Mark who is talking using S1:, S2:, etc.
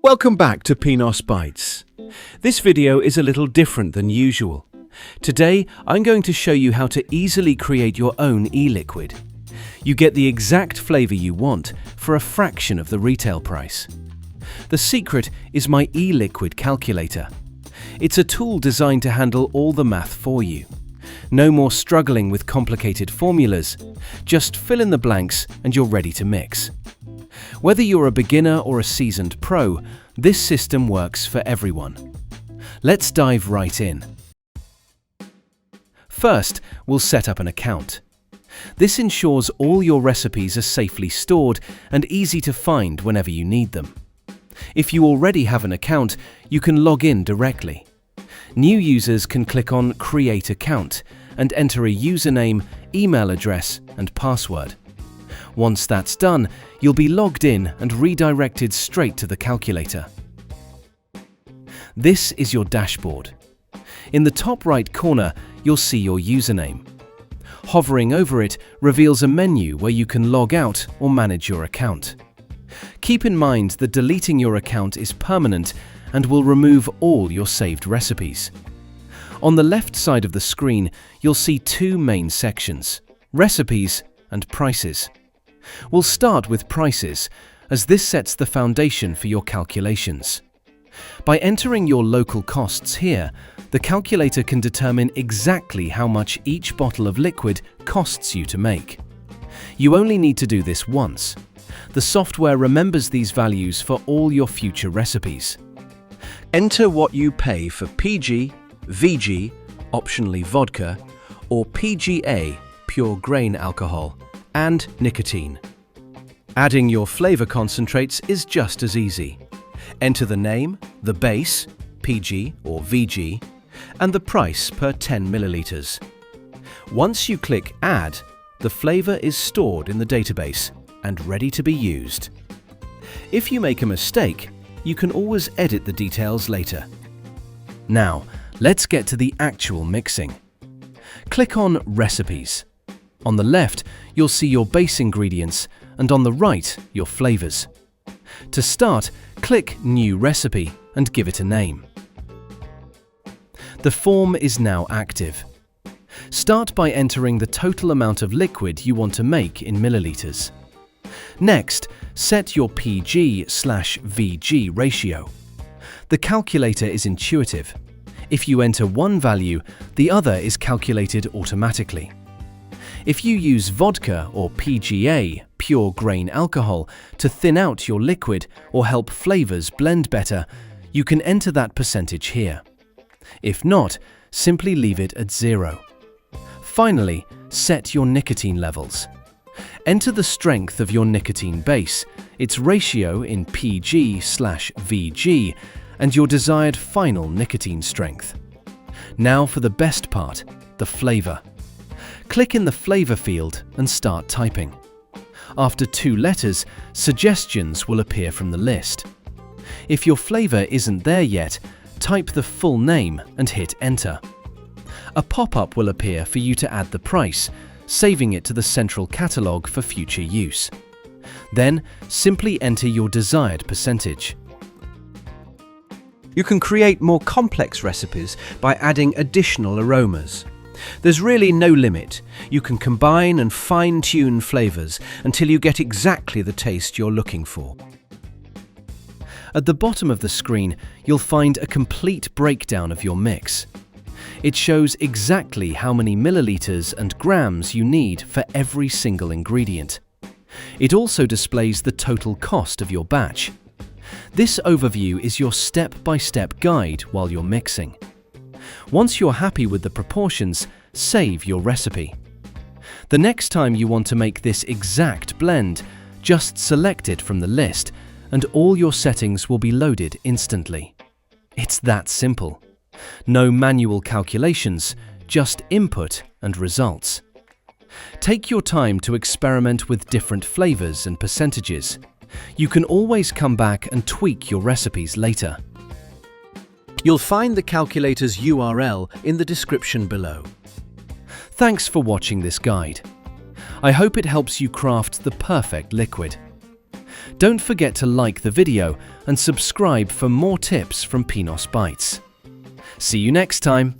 S1: Welcome back to Pinos Bites. This video is a little different than usual. Today, I'm going to show you how to easily create your own e-liquid. You get the exact flavor you want for a fraction of the retail price. The secret is my e-liquid calculator. It's a tool designed to handle all the math for you. No more struggling with complicated formulas. Just fill in the blanks and you're ready to mix. Whether you're a beginner or a seasoned pro, this system works for everyone. Let's dive right in. First, we'll set up an account. This ensures all your recipes are safely stored and easy to find whenever you need them. If you already have an account, you can log in directly. New users can click on Create Account and enter a username, email address, and password. Once that's done, you'll be logged in and redirected straight to the calculator. This is your dashboard. In the top right corner, you'll see your username. Hovering over it reveals a menu where you can log out or manage your account. Keep in mind that deleting your account is permanent and will remove all your saved recipes. On the left side of the screen, you'll see two main sections: Recipes and Prices. We'll start with Prices, as this sets the foundation for your calculations. By entering your local costs here, the calculator can determine exactly how much each bottle of liquid costs you to make. You only need to do this once. The software remembers these values for all your future recipes. Enter what you pay for PG, VG, optionally vodka, or PGA, pure grain alcohol, and nicotine. Adding your flavor concentrates is just as easy. Enter the name, the base, PG or VG, and the price per 10 milliliters. Once you click Add, the flavor is stored in the database and ready to be used. If you make a mistake, you can always edit the details later. Now, let's get to the actual mixing. Click on Recipes. On the left, you'll see your base ingredients, and on the right, your flavors. To start, click New Recipe and give it a name. The form is now active. Start by entering the total amount of liquid you want to make in milliliters. Next, set your PG/VG ratio. The calculator is intuitive. If you enter one value, the other is calculated automatically. If you use vodka or PGA, pure grain alcohol, to thin out your liquid or help flavors blend better, you can enter that percentage here. If not, simply leave it at 0. Finally, set your nicotine levels. Enter the strength of your nicotine base, its ratio in PG/VG, and your desired final nicotine strength. Now for the best part, the flavor. Click in the flavor field and start typing. After 2 letters, suggestions will appear from the list. If your flavor isn't there yet, type the full name and hit Enter. A pop-up will appear for you to add the price, saving it to the central catalog for future use. Then, simply enter your desired percentage. You can create more complex recipes by adding additional aromas. There's really no limit. You can combine and fine-tune flavors until you get exactly the taste you're looking for. At the bottom of the screen, you'll find a complete breakdown of your mix. It shows exactly how many milliliters and grams you need for every single ingredient. It also displays the total cost of your batch. This overview is your step-by-step guide while you're mixing. Once you're happy with the proportions, save your recipe. The next time you want to make this exact blend, just select it from the list and all your settings will be loaded instantly. It's that simple. No manual calculations, just input and results. Take your time to experiment with different flavors and percentages. You can always come back and tweak your recipes later. You'll find the calculator's URL in the description below. Thanks for watching this guide. I hope it helps you craft the perfect liquid. Don't forget to like the video and subscribe for more tips from Pinos Bites. See you next time!